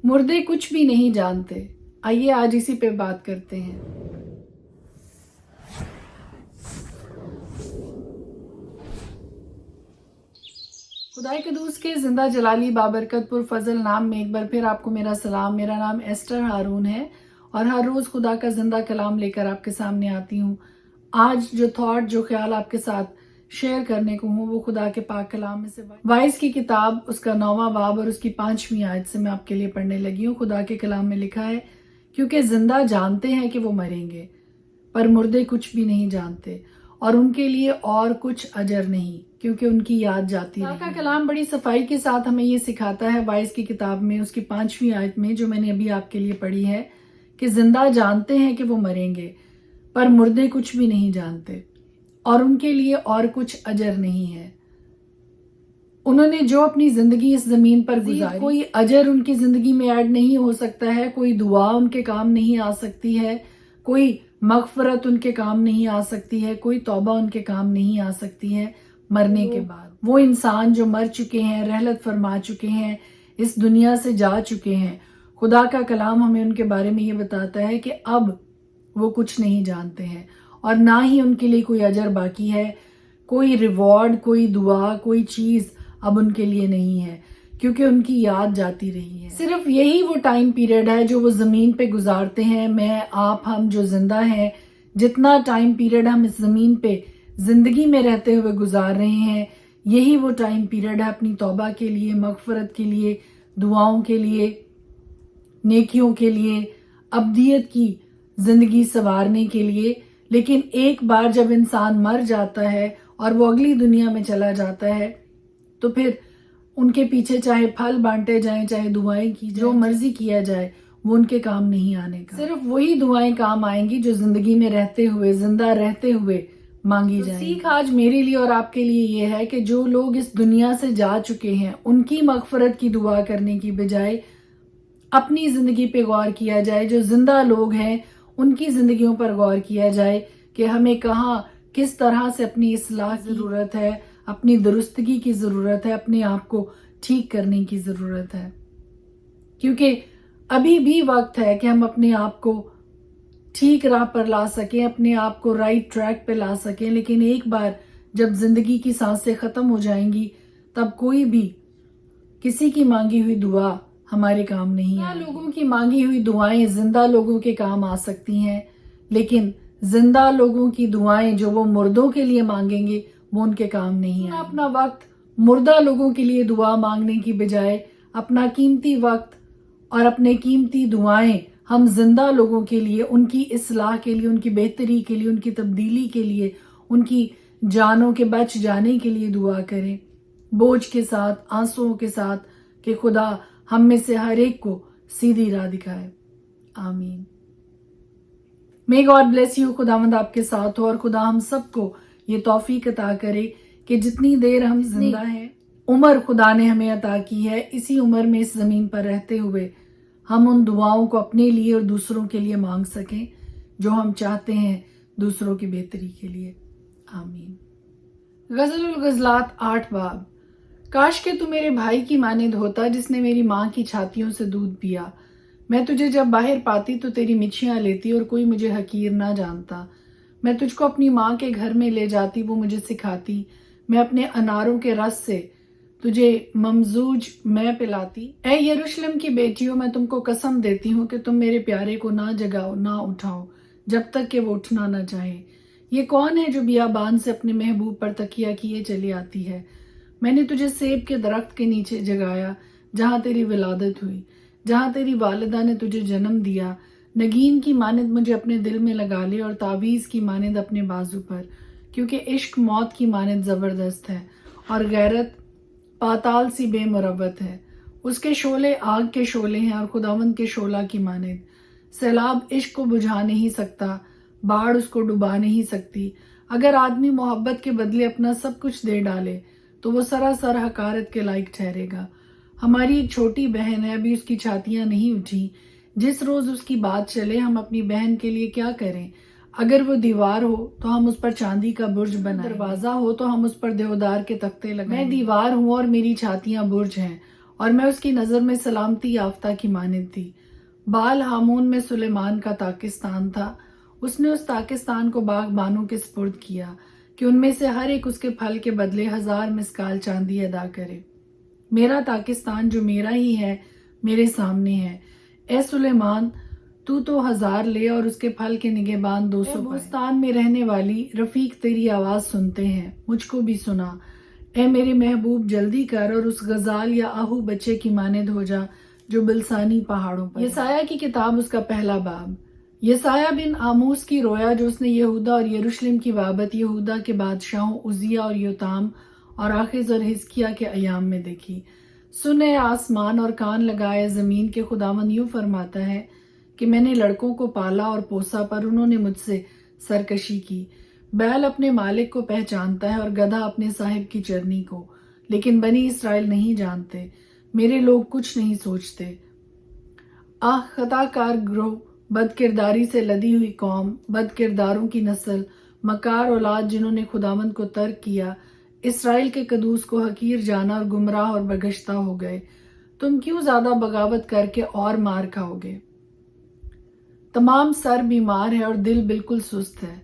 مردے کچھ بھی نہیں جانتے. آئیے آج اسی پہ بات کرتے ہیں. خدائے قدوس کے زندہ جلالی بابرکت پر فضل نام میں ایک بار پھر آپ کو میرا سلام. میرا نام ایسٹر ہارون ہے اور ہر روز خدا کا زندہ کلام لے کر آپ کے سامنے آتی ہوں. آج جو تھاٹ جو خیال آپ کے ساتھ شیئر کرنے کو ہوں وہ خدا کے پاک کلام میں سے وائس کی کتاب اس کا 9واں باب اور اس کی 5ویں آیت سے میں آپ کے لیے پڑھنے لگی ہوں. خدا کے کلام میں لکھا ہے کیونکہ زندہ جانتے ہیں کہ وہ مریں گے پر مردے کچھ بھی نہیں جانتے اور ان کے لیے اور کچھ اجر نہیں کیونکہ ان کی یاد جاتی رہی. خدا کا کلام بڑی صفائی کے ساتھ ہمیں یہ سکھاتا ہے وائس کی کتاب میں اس کی 5ویں آیت میں جو میں نے ابھی آپ کے لیے پڑھی ہے کہ زندہ جانتے ہیں کہ وہ مریں گے پر مردے کچھ بھی نہیں جانتے اور ان کے لیے اور کچھ اجر نہیں ہے. انہوں نے جو اپنی زندگی اس زمین پر گزاری کوئی اجر ان کی زندگی میں ایڈ نہیں ہو سکتا ہے, کوئی دعا ان کے کام نہیں آ سکتی ہے, کوئی مغفرت ان کے کام نہیں آ سکتی ہے, کوئی توبہ ان کے کام نہیں آ سکتی ہے مرنے کے بعد. وہ انسان جو مر چکے ہیں, رحلت فرما چکے ہیں, اس دنیا سے جا چکے ہیں, خدا کا کلام ہمیں ان کے بارے میں یہ بتاتا ہے کہ اب وہ کچھ نہیں جانتے ہیں اور نہ ہی ان کے لیے کوئی اجر باقی ہے, کوئی ریوارڈ, کوئی دعا, کوئی چیز اب ان کے لیے نہیں ہے کیونکہ ان کی یاد جاتی رہی ہے. صرف یہی وہ ٹائم پیریڈ ہے جو وہ زمین پہ گزارتے ہیں. میں, آپ, ہم جو زندہ ہیں, جتنا ٹائم پیریڈ ہم اس زمین پہ زندگی میں رہتے ہوئے گزار رہے ہیں, یہی وہ ٹائم پیریڈ ہے اپنی توبہ کے لیے, مغفرت کے لیے, دعاؤں کے لیے, نیکیوں کے لیے, ابدیت کی زندگی سنوارنے کے لیے. لیکن ایک بار جب انسان مر جاتا ہے اور وہ اگلی دنیا میں چلا جاتا ہے تو پھر ان کے پیچھے چاہے پھل بانٹے جائیں, چاہے دعائیں کی جو مرضی کیا جائے, وہ ان کے کام نہیں آنے کا. صرف وہی دعائیں کام آئیں گی جو زندگی میں رہتے ہوئے, زندہ رہتے ہوئے مانگی جائیں. سیکھ آج میرے لیے اور آپ کے لیے یہ ہے کہ جو لوگ اس دنیا سے جا چکے ہیں ان کی مغفرت کی دعا کرنے کی بجائے اپنی زندگی پہ غور کیا جائے. جو زندہ لوگ ہیں ان کی زندگیوں پر غور کیا جائے کہ ہمیں کہاں کس طرح سے اپنی اصلاح کی ضرورت ہے, اپنی درستگی کی ضرورت ہے, اپنے آپ کو ٹھیک کرنے کی ضرورت ہے. کیونکہ ابھی بھی وقت ہے کہ ہم اپنے آپ کو ٹھیک راہ پر لا سکیں, اپنے آپ کو رائٹ ٹریک پہ لا سکیں. لیکن ایک بار جب زندگی کی سانسیں ختم ہو جائیں گی تب کوئی بھی کسی کی مانگی ہوئی دعا ہمارے کام نہیں ہے. لوگوں کی مانگی ہوئی دعائیں زندہ لوگوں کے کام آ سکتی ہیں, لیکن زندہ لوگوں کی دعائیں جو وہ مردوں کے لیے مانگیں گے وہ ان کے کام نہیں ہیں. اپنا وقت مردہ لوگوں کے لیے دعا مانگنے کی بجائے اپنا قیمتی وقت اور اپنے قیمتی دعائیں ہم زندہ لوگوں کے لیے, ان کی اصلاح کے لیے, ان کی بہتری کے لیے, ان کی تبدیلی کے لیے, ان کی جانوں کے بچ جانے کے لیے دعا کریں, بوجھ کے ساتھ, آنسوؤں کے ساتھ, کہ خدا ہم میں سے ہر ایک کو سیدھی راہ دکھائے. آمین. May God bless you. خداوند آپ کے ساتھ ہو اور خدا ہم سب کو یہ توفیق عطا کرے کہ جتنی دیر ہم زندہ ہیں, عمر خدا نے ہمیں عطا کی ہے, اسی عمر میں اس زمین پر رہتے ہوئے ہم ان دعاؤں کو اپنے لیے اور دوسروں کے لیے مانگ سکیں جو ہم چاہتے ہیں دوسروں کی بہتری کے لیے. آمین. غزل الغزلات 8 باب. کاش کہ تو میرے بھائی کی مانند ہوتا جس نے میری ماں کی چھاتیوں سے دودھ پیا. میں تجھے جب باہر پاتی تو تیری مچھیاں لیتی اور کوئی مجھے حقیر نہ جانتا. میں تجھ کو اپنی ماں کے گھر میں لے جاتی, وہ مجھے سکھاتی. میں اپنے اناروں کے رس سے تجھے ممزوج میں پلاتی. اے یروشلم کی بیٹیوں, میں تم کو قسم دیتی ہوں کہ تم میرے پیارے کو نہ جگاؤ, نہ اٹھاؤ جب تک کہ وہ اٹھنا نہ چاہے. یہ کون ہے جو بیابان سے اپنے محبوب پر تکیہ کیے چلی آتی ہے؟ میں نے تجھے سیب کے درخت کے نیچے جگایا جہاں تیری ولادت ہوئی, جہاں تیری والدہ نے تجھے جنم دیا. نگین کی مانند مجھے اپنے دل میں لگا لے اور تعویذ کی مانند اپنے بازو پر, کیونکہ عشق موت کی مانند زبردست ہے اور غیرت پاتال سی بے مروت ہے. اس کے شعلے آگ کے شعلے ہیں اور خداوند کے شعلہ کی مانند. سیلاب عشق کو بجھا نہیں سکتا, باڑھ اس کو ڈبا نہیں سکتی. اگر آدمی محبت کے بدلے اپنا سب کچھ دے ڈالے تو وہ سراسر حقارت کے لائق ٹھہرے گا. ہماری ایک چھوٹی بہن ہے, ابھی اس کی چھاتیاں نہیں اٹھی. جس روز اس کی بات چلے ہم اپنی بہن کے لیے کیا کریں. اگر وہ دیوار ہو تو ہم اس پر چاندی کا برج بنائیں, دروازہ ہو تو ہم اس پر دیودار کے تختے لگائیں. میں دیوار ہوں اور میری چھاتیاں برج ہیں اور میں اس کی نظر میں سلامتی یافتہ کی مانند تھی۔ بال ہامون میں سلیمان کا تاکستان تھا۔ اس نے اس تاکستان کو باغبانوں کے سپرد کیا کہ ان میں سے ہر ایک اس کے پھل کے بدلے 1000 مسکال چاندی ادا کرے۔ میرا تاکستان جو میرا ہی ہے میرے سامنے ہے۔ اے سلیمان، تو 1000 لے اور اس کے پھل کے نگہبان 200 پائے۔ بوستان میں رہنے والی رفیق تیری آواز سنتے ہیں، مجھ کو بھی سنا۔ اے میرے محبوب جلدی کر اور اس غزال یا آہو بچے کی مانند ہو جا جو بلسانی پہاڑوں پر۔ یسایہ کی کتاب اس کا پہلا باب۔ یسایہ بن آموس کی رویا جو اس نے یہودا اور یروشلم کی بابت یہودا کے بادشاہوں عزیہ اور یوتام اور آخز اور حزقیہ کے ایام میں دیکھی۔ سن اے آسمان اور کان لگائے زمین کے خداوند یوں فرماتا ہے کہ میں نے لڑکوں کو پالا اور پوسا پر انہوں نے مجھ سے سرکشی کی۔ بیل اپنے مالک کو پہچانتا ہے اور گدھا اپنے صاحب کی چرنی کو، لیکن بنی اسرائیل نہیں جانتے، میرے لوگ کچھ نہیں سوچتے۔ آہ خطا کار گروہ، بد کرداری سے لدی ہوئی قوم، بد کرداروں کی نسل، مکار اولاد جنہوں نے خداوند کو ترک کیا، اسرائیل کے قدوس کو حقیر جانا اور گمراہ اور برگشتہ ہو گئے۔ تم کیوں زیادہ بغاوت کر کے اور مار کھاؤ گے؟ تمام سر بیمار ہے اور دل بالکل سست ہے۔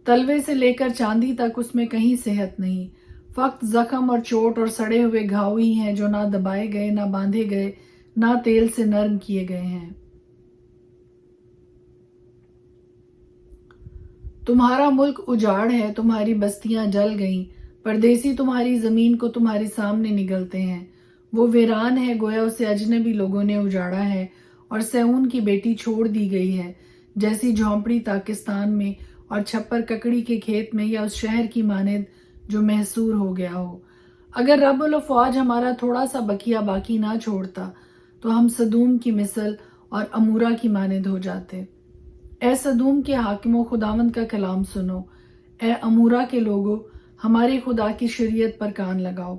تلوے سے لے کر چاندی تک اس میں کہیں صحت نہیں، فقط زخم اور چوٹ اور سڑے ہوئے گھاؤ ہی ہیں جو نہ دبائے گئے، نہ باندھے گئے، نہ تیل سے نرم کیے گئے ہیں۔ تمہارا ملک اجاڑ ہے، تمہاری بستیاں جل گئیں، پردیسی تمہاری زمین کو تمہارے سامنے نگلتے ہیں۔ وہ ویران ہے گویا اسے اجنبی لوگوں نے اجاڑا ہے، اور سیون کی بیٹی چھوڑ دی گئی ہے، جیسی جھونپڑی تاکستان میں اور چھپر ککڑی کے کھیت میں، یا اس شہر کی مانند جو محصور ہو گیا ہو۔ اگر رب الافواج ہمارا تھوڑا سا بقیہ باقی نہ چھوڑتا تو ہم سدوم کی مثل اور امورا کی مانند ہو جاتے۔ اے سدوم کے حاکموں، خداوند کا کلام سنو۔ اے امورا کے لوگو، ہمارے خدا کی شریعت پر کان لگاؤ۔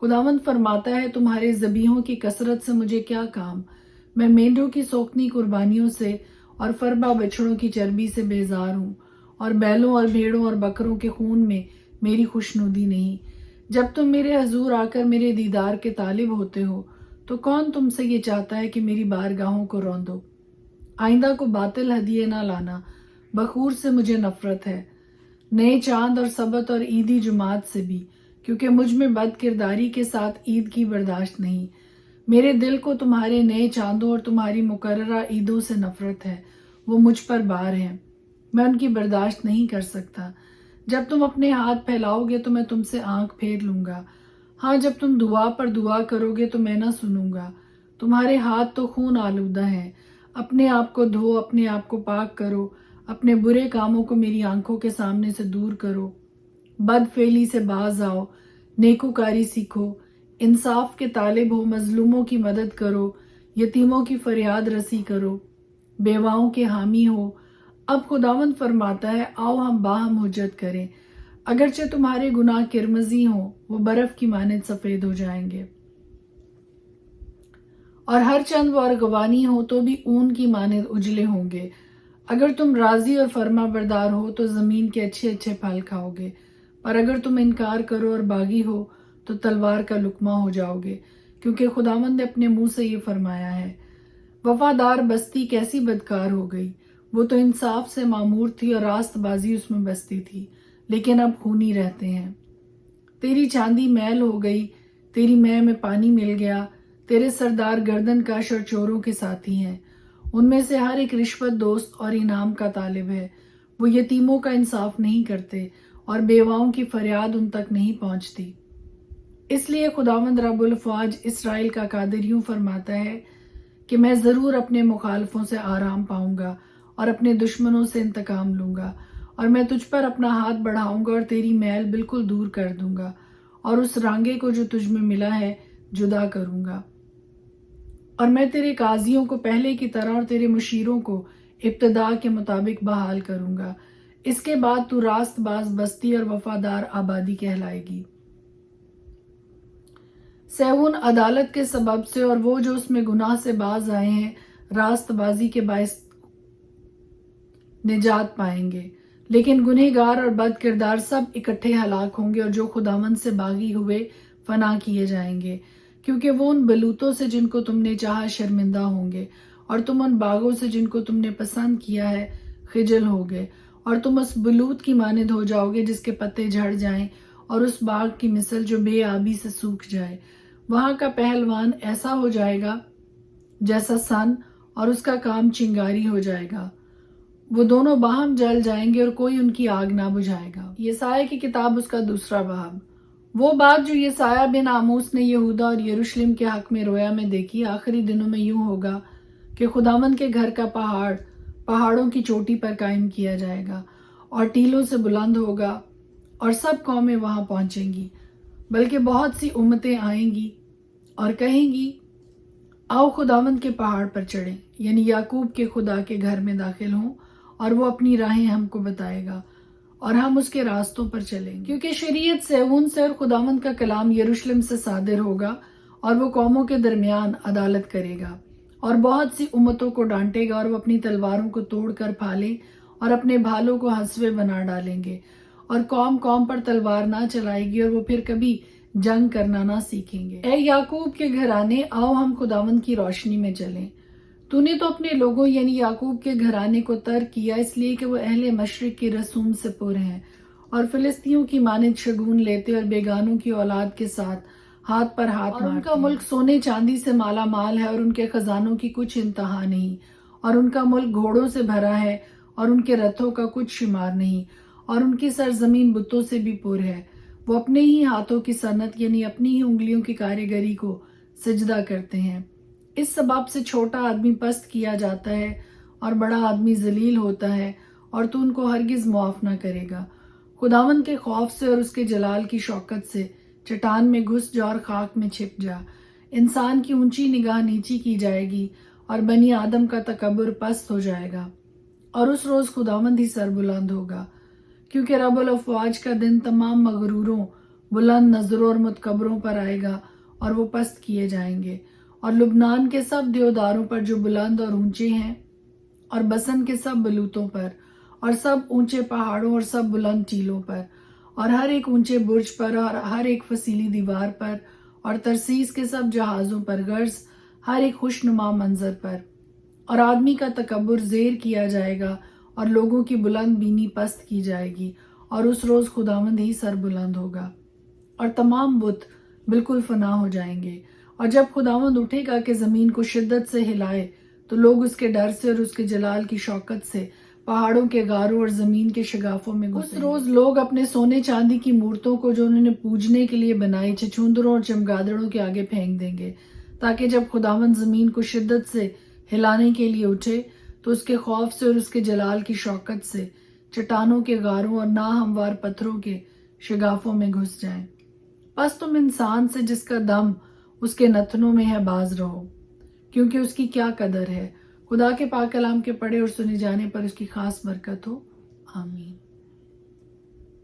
خداوند فرماتا ہے، تمہارے ذبیحوں کی کثرت سے مجھے کیا کام؟ میں مینڈوں کی سوکھنی قربانیوں سے اور فربا بچڑوں کی چربی سے بیزار ہوں، اور بیلوں اور بھیڑوں اور بکروں کے خون میں میری خوشنودی نہیں۔ جب تم میرے حضور آ کر میرے دیدار کے طالب ہوتے ہو تو کون تم سے یہ چاہتا ہے کہ میری بارگاہوں کو روندو؟ آئندہ کو باطل ہدیے نہ لانا، بخور سے مجھے نفرت ہے، نئے چاند اور سبت اور عیدی جماعت سے بھی، کیونکہ مجھ میں بد کرداری کے ساتھ عید کی برداشت نہیں۔ میرے دل کو تمہارے نئے چاندوں اور تمہاری مقررہ عیدوں سے نفرت ہے، وہ مجھ پر بار ہیں، میں ان کی برداشت نہیں کر سکتا۔ جب تم اپنے ہاتھ پھیلاؤ گے تو میں تم سے آنکھ پھیر لوں گا۔ ہاں، جب تم دعا پر دعا کرو گے تو میں نہ سنوں گا۔ تمہارے ہاتھ تو خون آلودہ ہیں، اپنے آپ کو دھو، اپنے آپ کو پاک کرو، اپنے برے کاموں کو میری آنکھوں کے سامنے سے دور کرو۔ بد فعلی سے باز آؤ، نیکوکاری سیکھو، انصاف کے طالب ہو، مظلوموں کی مدد کرو، یتیموں کی فریاد رسی کرو، بیواؤں کے حامی ہو۔ اب خداوند فرماتا ہے، آؤ ہم باہم حجت کریں۔ اگرچہ تمہارے گناہ کرمزی ہوں، وہ برف کی مانند سفید ہو جائیں گے، اور ہر چند وہ ارغوانی ہو تو بھی اون کی مانند اجلے ہوں گے۔ اگر تم راضی اور فرما بردار ہو تو زمین کے اچھے اچھے پھل کھاؤ گے، پر اگر تم انکار کرو اور باغی ہو تو تلوار کا لقمہ ہو جاؤ گے، کیونکہ خداوند نے اپنے منہ سے یہ فرمایا ہے۔ وفادار بستی کیسی بدکار ہو گئی، وہ تو انصاف سے معمور تھی اور راست بازی اس میں بستی تھی، لیکن اب خونی رہتے ہیں۔ تیری چاندی میل ہو گئی، تیری مے میں پانی مل گیا، تیرے سردار گردن کش اور چوروں کے ساتھی ہیں، ان میں سے ہر ایک رشوت دوست اور انعام کا طالب ہے۔ وہ یتیموں کا انصاف نہیں کرتے اور بیواؤں کی فریاد ان تک نہیں پہنچتی۔ اس لیے خداوند رب الافواج اسرائیل کا قادر یوں فرماتا ہے کہ میں ضرور اپنے مخالفوں سے آرام پاؤں گا اور اپنے دشمنوں سے انتقام لوں گا، اور میں تجھ پر اپنا ہاتھ بڑھاؤں گا اور تیری میل بالکل دور کر دوں گا، اور اس رانگے کو جو تجھ میں ملا ہے جدا کروں گا، اور میں تیرے قاضیوں کو پہلے کی طرح اور تیرے مشیروں کو ابتدا کے مطابق بحال کروں گا۔ اس کے بعد تو راست باز بستی اور وفادار آبادی کہلائے گی۔ سیون عدالت کے سبب سے اور وہ جو اس میں گناہ سے باز آئے ہیں راست بازی کے باعث نجات پائیں گے، لیکن گنہگار اور بد کردار سب اکٹھے ہلاک ہوں گے، اور جو خداوند سے باغی ہوئے فنا کیے جائیں گے، کیونکہ وہ ان بلوتوں سے جن کو تم نے چاہا شرمندہ ہوں گے، اور تم ان باغوں سے جن کو تم نے پسند کیا ہے خجل ہوگے، اور تم اس بلوت کی مانند ہو جاؤ گے جس کے پتے جھڑ جائیں، اور اس باغ کی مثل جو بے آبی سے سوکھ جائے۔ وہاں کا پہلوان ایسا ہو جائے گا جیسا سن، اور اس کا کام چنگاری ہو جائے گا۔ وہ دونوں باہم جل جائیں گے اور کوئی ان کی آگ نہ بجھائے گا۔ یسایہ کی کتاب اس کا دوسرا باب۔ وہ بات جو یسایہ بن آموس نے یہودا اور یروشلم کے حق میں رویا میں دیکھی، آخری دنوں میں یوں ہوگا کہ خداوند کے گھر کا پہاڑ پہاڑوں کی چوٹی پر قائم کیا جائے گا اور ٹیلوں سے بلند ہوگا، اور سب قومیں وہاں پہنچیں گی، بلکہ بہت سی امتیں آئیں گی اور کہیں گی آؤ خداوند کے پہاڑ پر چڑھیں، یعنی یعقوب کے خدا کے گھر میں داخل ہوں، اور وہ اپنی راہیں ہم کو بتائے گا اور ہم اس کے راستوں پر چلیں گے۔ کیونکہ شریعت صہیون سے اور خداوند کا کلام یروشلم سے صادر ہوگا، اور وہ قوموں کے درمیان عدالت کرے گا اور بہت سی امتوں کو ڈانٹے گا، اور وہ اپنی تلواروں کو توڑ کر پھالیں اور اپنے بھالوں کو ہنسوے بنا ڈالیں گے، اور قوم قوم پر تلوار نہ چلائے گی، اور وہ پھر کبھی جنگ کرنا نہ سیکھیں گے۔ اے یعقوب کے گھرانے، آؤ ہم خداوند کی روشنی میں چلیں۔ تو نے تو اپنے لوگوں یعنی یعقوب کے گھرانے کو ترک کیا، اس لیے کہ وہ اہل مشرق کی رسوم سے پر ہیں، اور فلسطینیوں کی مانند شگون لیتے اور بیگانوں کی اولاد کے ساتھ ہاتھ پر ہاتھ مارتے ہیں۔ ان کا ملک سونے چاندی سے مالا مال ہے، اور ان کے خزانوں کی کچھ انتہا نہیں، اور ان کا ملک گھوڑوں سے بھرا ہے، اور ان کے رتھوں کا کچھ شمار نہیں، اور ان کی سرزمین بتوں سے بھی پر ہے۔ وہ اپنے ہی ہاتھوں کی صنعت یعنی اپنی ہی انگلیوں کی کاریگری کو سجدہ کرتے ہیں۔ اس سبب سے چھوٹا آدمی پست کیا جاتا ہے اور بڑا آدمی ذلیل ہوتا ہے، اور تو ان کو ہرگز معاف نہ کرے گا۔ خداوند کے خوف سے اور اس کے جلال کی شوکت سے چٹان میں گھس جا اور خاک میں چھپ جا۔ انسان کی اونچی نگاہ نیچی کی جائے گی، اور بنی آدم کا تکبر پست ہو جائے گا، اور اس روز خداوند ہی سربلند ہوگا، کیونکہ رب الافواج کا دن تمام مغروروں، بلند نظروں اور متکبروں پر آئے گا، اور وہ پست کیے جائیں گے، اور لبنان کے سب دیوداروں پر جو بلند اور اونچے ہیں، اور بسن کے سب بلوتوں پر، اور سب اونچے پہاڑوں اور سب بلند ٹیلوں پر، اور ہر ایک اونچے برج پر، اور ہر ایک فسیلی دیوار پر، اور ترسیس کے سب جہازوں پر، غرض ہر ایک خوشنما منظر پر۔ اور آدمی کا تکبر زیر کیا جائے گا، اور لوگوں کی بلند بینی پست کی جائے گی، اور اس روز خداوند ہی سر بلند ہوگا، اور تمام بت بالکل فنا ہو جائیں گے۔ اور جب خداوند اٹھے گا کہ زمین کو شدت سے ہلائے، تو لوگ اس کے ڈر سے اور اس کے جلال کی شوکت سے پہاڑوں کے غاروں اور زمین کے شگافوں میں گھسیں گے۔ اس روز لوگ اپنے سونے چاندی کی مورتوں کو جو انہوں نے پوجنے کے لیے بنائی چھچھوندروں اور چمگادڑوں کے آگے پھینک دیں گے، تاکہ جب خداوند زمین کو شدت سے ہلانے کے لیے اٹھے تو اس کے خوف سے اور اس کے جلال کی شوکت سے چٹانوں کے غاروں اور ناہموار پتھروں کے شگافوں میں گھس جائیں۔ پس تم انسان سے جس کا دم اس کے نتنوں میں ہے باز رہو، کیونکہ اس کی کیا قدر ہے۔ خدا کے پاک کلام کے پڑھے اور سنے جانے پر اس کی خاص برکت ہو، آمین۔